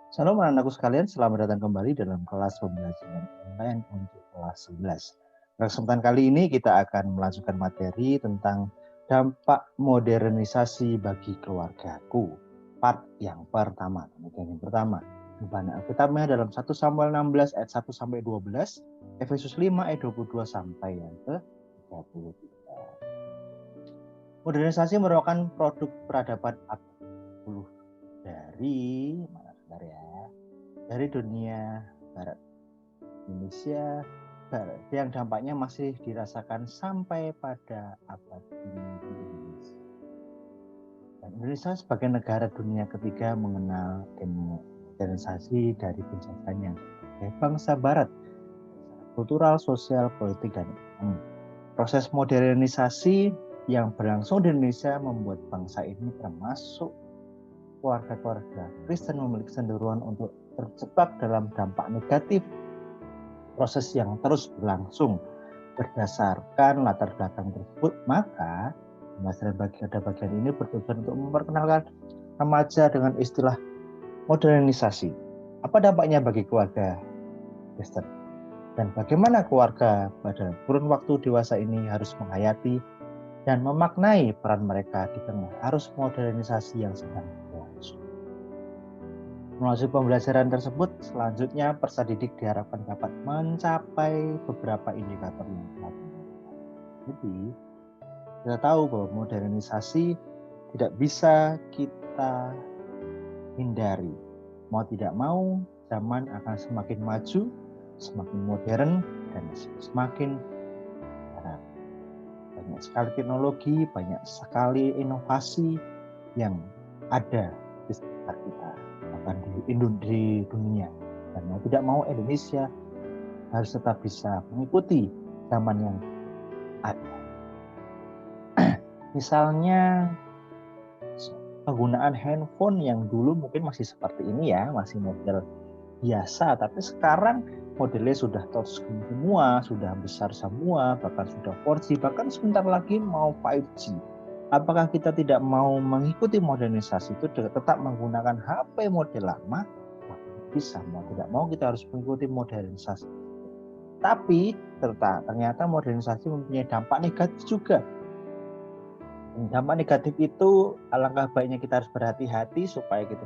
Salam anak-anakku sekalian, selamat datang kembali dalam kelas pembelajaran online untuk kelas 11. Pada kesempatan kali ini kita akan melanjutkan materi tentang dampak modernisasi bagi keluargaku. Part yang pertama, demikian yang pertama. Pertama dalam 1 Samuel 16 ayat 1 sampai 12, Efesus 5 ayat 22 sampai yang ke-33. Modernisasi merupakan produk peradaban abad 20 dari dunia barat, Indonesia barat, yang dampaknya masih dirasakan sampai pada abad ini di Indonesia. Dan Indonesia sebagai negara dunia ketiga mengenal modernisasi dari penjajahannya sebagai bangsa barat, kultural, sosial, politik, dan ekonomi. Proses modernisasi yang berlangsung di Indonesia membuat bangsa ini termasuk keluarga-keluarga Kristen memiliki kecenderungan untuk terjebak dalam dampak negatif proses yang terus berlangsung. Berdasarkan latar belakang tersebut, maka bagian ini bertujuan untuk memperkenalkan remaja dengan istilah modernisasi. Apa dampaknya bagi keluarga Kristen? Dan bagaimana keluarga pada kurun waktu dewasa ini harus menghayati dan memaknai peran mereka di tengah arus modernisasi yang sedang berlangsung. Melalui pembelajaran tersebut, selanjutnya peserta didik diharapkan dapat mencapai beberapa indikator yang telah ditentukan. Jadi, kita tahu bahwa modernisasi tidak bisa kita hindari. Mau tidak mau, zaman akan semakin maju, semakin modern, dan semakin barat. Banyak sekali teknologi, banyak sekali inovasi yang ada di sekitar kita, bahkan di dunia. Dan mau tidak mau Indonesia harus tetap bisa mengikuti zaman yang ada. Misalnya penggunaan handphone yang dulu mungkin masih seperti ini ya, masih model biasa, tapi sekarang modelnya sudah touchscreen semua, sudah besar semua, bahkan sudah 4G, bahkan sebentar lagi mau 5G. Apakah kita tidak mau mengikuti modernisasi itu tetap menggunakan HP model lama? Bisa, mau tidak mau kita harus mengikuti modernisasi. Tapi ternyata modernisasi mempunyai dampak negatif juga. Dampak negatif itu alangkah baiknya kita harus berhati-hati supaya kita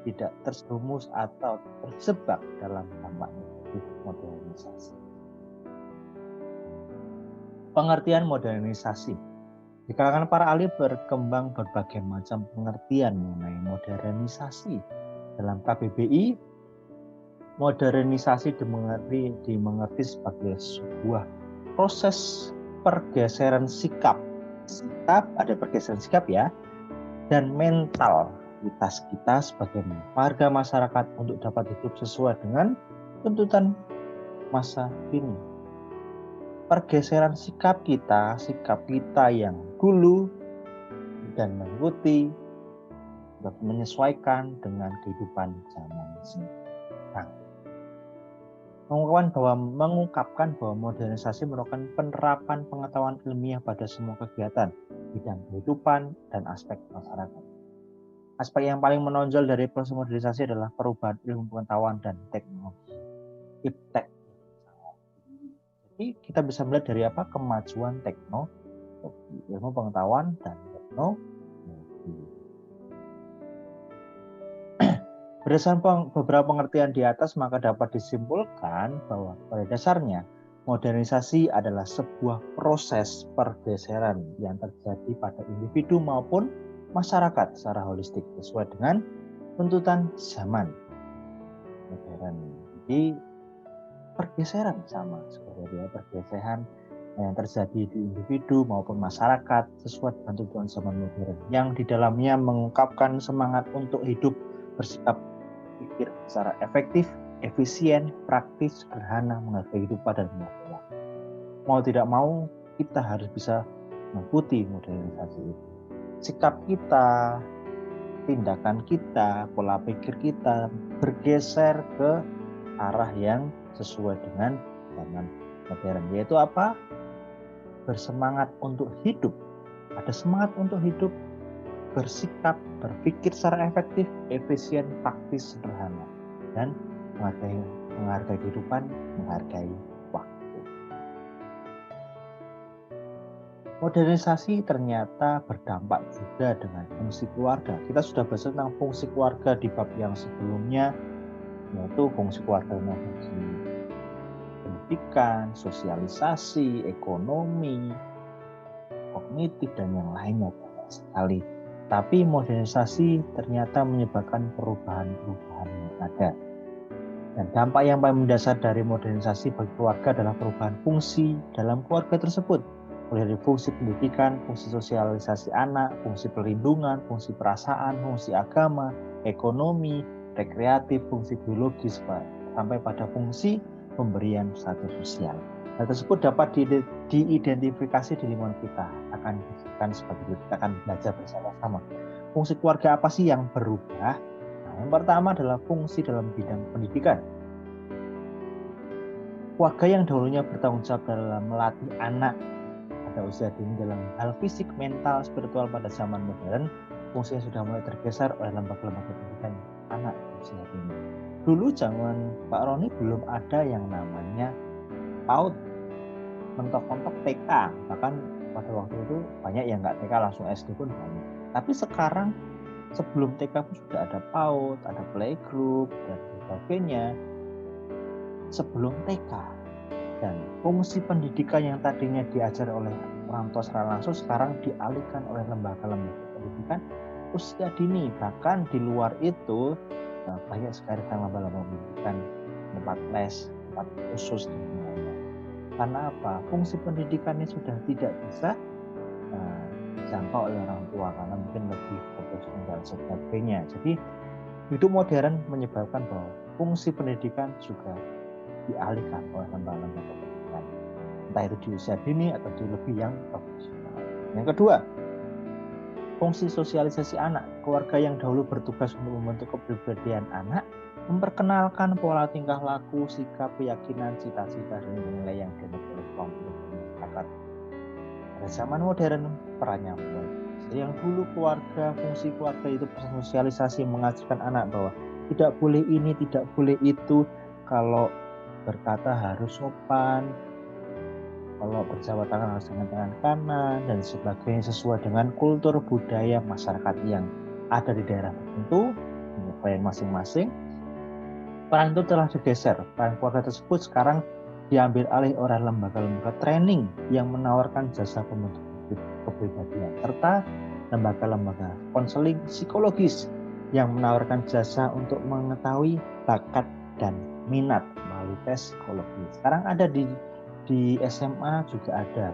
tidak terjerumus atau terjebak dalam dampak negatif modernisasi. Pengertian modernisasi. Di kalangan para ahli berkembang berbagai macam pengertian mengenai modernisasi. Dalam KBBI, modernisasi dimengerti sebagai sebuah proses pergeseran sikap. Ada pergeseran sikap ya, dan mentalitas kita sebagai warga masyarakat untuk dapat hidup sesuai dengan tuntutan masa kini. Pergeseran sikap kita yang dulu dan mengikuti, menyesuaikan dengan kehidupan zaman sekarang. Mengungkapkan bahwa modernisasi merupakan penerapan pengetahuan ilmiah pada semua kegiatan, bidang kehidupan, dan aspek masyarakat. Aspek yang paling menonjol dari proses modernisasi adalah perubahan ilmu pengetahuan dan teknologi. Iptek. Jadi kita bisa melihat dari apa? Kemajuan teknologi, ilmu pengetahuan dan teknologi. Berdasarkan beberapa pengertian di atas, maka dapat disimpulkan bahwa pada dasarnya modernisasi adalah sebuah proses pergeseran yang terjadi pada individu maupun masyarakat secara holistik sesuai dengan tuntutan zaman modern. Jadi pergeseran sama seperti pergeseran yang terjadi di individu maupun masyarakat sesuai dengan tuntutan zaman modern yang di dalamnya mengungkapkan semangat untuk hidup bersikap pikir secara efektif, efisien, praktis, sederhana, menghargai kehidupan dan menyapa. Mau tidak mau kita harus bisa mengikuti modernisasi itu. Sikap kita, tindakan kita, pola pikir kita bergeser ke arah yang sesuai dengan zaman modern, yaitu apa? Bersemangat untuk hidup. Ada semangat untuk hidup, bersikap, berpikir secara efektif, efisien, praktis, sederhana, dan menghargai kehidupan, menghargai waktu. Modernisasi ternyata berdampak juga dengan fungsi keluarga. Kita sudah bahas tentang fungsi keluarga di bab yang sebelumnya, yaitu fungsi keluarganya fungsi pendidikan, sosialisasi, ekonomi, kognitif, dan yang lainnya banyak sekali. Tapi modernisasi ternyata menyebabkan perubahan-perubahan yang ada. Dan dampak yang paling mendasar dari modernisasi bagi keluarga adalah perubahan fungsi dalam keluarga tersebut. Mulai dari fungsi pendidikan, fungsi sosialisasi anak, fungsi perlindungan, fungsi perasaan, fungsi agama, ekonomi, rekreatif, fungsi biologis, sampai pada fungsi pemberian status sosial. Hal tersebut dapat diidentifikasi di lingkungan kita. Akan disebutkan sebagai kita akan belajar bersama-sama. Fungsi keluarga apa sih yang berubah? Nah, yang pertama adalah fungsi dalam bidang pendidikan. Keluarga yang dahulunya bertanggung jawab dalam melatih anak pada usia dini dalam hal fisik, mental, spiritual pada zaman modern, fungsinya sudah mulai tergeser oleh lembaga-lembaga pendidikan anak usia dini. Dulu zaman Pak Roni belum ada yang namanya PAUD, mentok-mentok TK, bahkan pada waktu itu banyak yang nggak TK langsung SD pun banyak. Tapi sekarang sebelum TK pun sudah ada PAUD, ada playgroup dan sebagainya sebelum TK. Dan fungsi pendidikan yang tadinya diajar oleh orang tua secara langsung sekarang dialihkan oleh lembaga-lembaga pendidikan usia dini. Bahkan di luar itu banyak sekali lembaga-lembaga pendidikan, tempat les, tempat khusus dan lainnya. Karena apa? Fungsi pendidikannya sudah tidak bisa dijangkau oleh orang tua karena mungkin lebih profesional dan sebagainya. Jadi hidup modern menyebabkan bahwa fungsi pendidikan juga dialihkan oleh lembaga-lembaga pendidikan, entah itu di usia dini atau di lebih yang profesional. Yang kedua, fungsi sosialisasi anak. Keluarga yang dahulu bertugas untuk membentuk kepribadian anak, memperkenalkan pola tingkah laku, sikap, keyakinan, cita-cita, dan nilai yang dianut oleh kelompok masyarakat. Pada zaman modern, perannya mulai. Yang dulu fungsi keluarga itu bersosialisasi, mengajarkan anak bahwa tidak boleh ini, tidak boleh itu, kalau berkata harus sopan, kalau berjabat tangan harus dengan tangan kanan, dan sebagainya sesuai dengan kultur budaya masyarakat yang ada di daerah tertentu, klien masing-masing. Peran itu telah digeser. Peran keluarga tersebut sekarang diambil alih oleh lembaga-lembaga training yang menawarkan jasa pembentukan kepribadian, serta lembaga-lembaga konseling psikologis yang menawarkan jasa untuk mengetahui bakat dan minat melalui tes psikologi. Sekarang ada di SMA juga ada,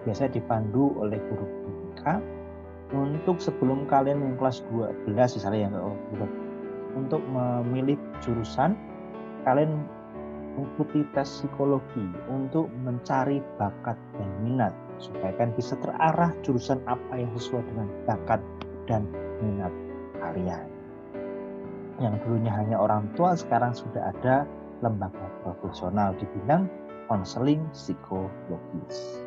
biasanya dipandu oleh guru BK untuk sebelum kalian yang kelas 12 misalnya yang untuk memilih jurusan, kalian mengikuti tes psikologi untuk mencari bakat dan minat supaya kan bisa terarah jurusan apa yang sesuai dengan bakat dan minat kalian. Yang dulunya hanya orang tua, sekarang sudah ada lembaga profesional di bidang konseling psikologis.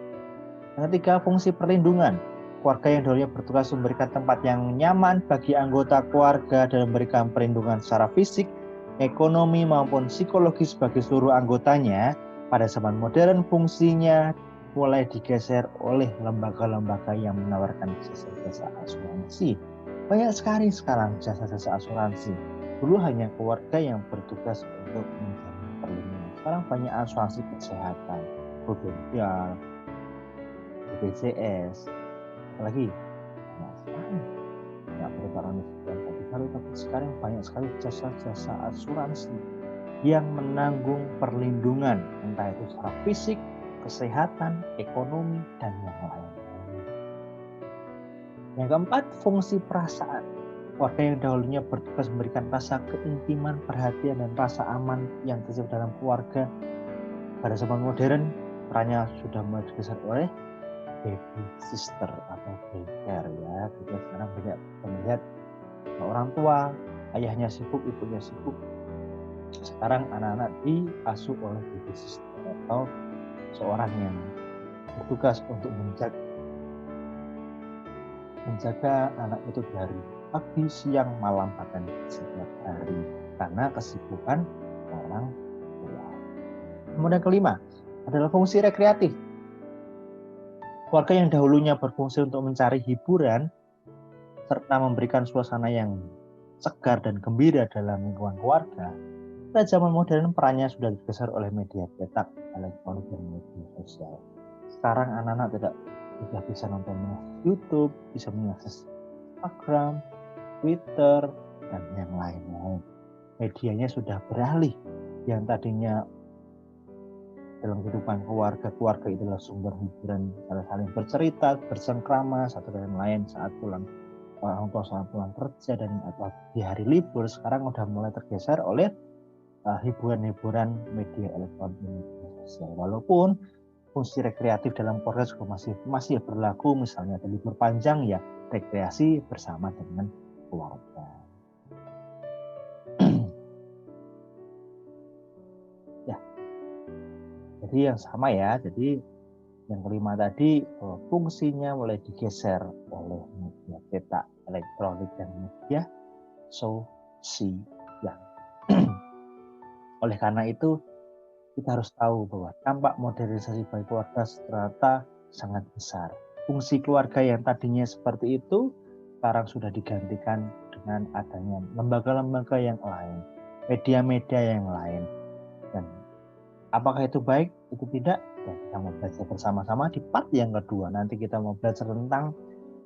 Yang ketiga, fungsi perlindungan. Keluarga yang dahulunya bertugas memberikan tempat yang nyaman bagi anggota keluarga dan memberikan perlindungan secara fisik, ekonomi maupun psikologis bagi seluruh anggotanya, pada zaman modern fungsinya mulai digeser oleh lembaga-lembaga yang menawarkan jasa-jasa asuransi. Banyak sekali sekarang jasa-jasa asuransi. Dulu hanya keluarga yang bertugas untuk menjamin perlindungan. Sekarang banyak asuransi kesehatan, prudensial, BPJS, apalagi banyak sekali. Nggak perlu barang tapi sekarang banyak sekali jasa-jasa asuransi yang menanggung perlindungan, entah itu secara fisik, kesehatan, ekonomi, dan yang lain-lain. Yang keempat, fungsi perasaan. Keluarga yang dahulunya bertugas memberikan rasa keintiman, perhatian, dan rasa aman yang terjadi dalam keluarga, pada zaman modern perannya sudah mulai digeser oleh baby sister atau daycare ya. Kita sekarang banyak melihat orang tua, ayahnya sibuk, ibunya sibuk. Sekarang anak-anak diasuh oleh baby sister atau seorang yang bertugas untuk menjaga menjaga anak itu dari pagi, siang, malam, bahkan setiap hari karena kesibukan orang tua. Kemudian kelima adalah fungsi rekreatif. Keluarga yang dahulunya berfungsi untuk mencari hiburan serta memberikan suasana yang segar dan gembira dalam lingkungan keluarga, pada zaman modern perannya sudah digeser oleh media cetak, elektronik, dan media sosial. Sekarang anak-anak tidak bisa nonton YouTube, bisa mengakses Instagram, Twitter, dan yang lain-lain. Medianya sudah beralih. Yang tadinya dalam kehidupan keluarga itu adalah sumber hiburan, saling bercerita, bersengkrama satu dengan lain saat orang tua saat pulang kerja dan atau di hari libur. Sekarang udah mulai tergeser oleh hiburan-hiburan media elektronik dan media sosial. Walaupun fungsi rekreatif dalam keluarga juga masih berlaku, misalnya ada libur panjang ya rekreasi bersama dengan keluarga. Ya, jadi yang sama ya. Jadi yang kelima tadi fungsinya mulai digeser oleh media cetak, elektronik, dan media sosial. Oleh karena itu kita harus tahu bahwa dampak modernisasi bagi keluarga ternyata sangat besar. Fungsi keluarga yang tadinya seperti itu sekarang sudah digantikan dengan adanya lembaga-lembaga yang lain, media-media yang lain. Dan apakah itu baik? Itu tidak? Ya, kita mau belajar bersama-sama di part yang kedua. Nanti kita mau belajar tentang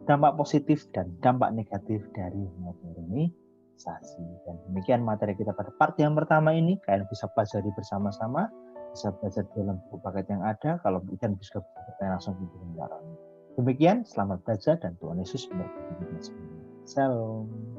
dampak positif dan dampak negatif dari modernisasi. Dan demikian materi kita pada part yang pertama ini. Kalian bisa pelajari bersama-sama, bisa belajar dalam buku paket yang ada. Kalau kalian bisa bertanya langsung di Demikian, selamat belajar dan Tuhan Yesus memberkati kita semua. Shalom.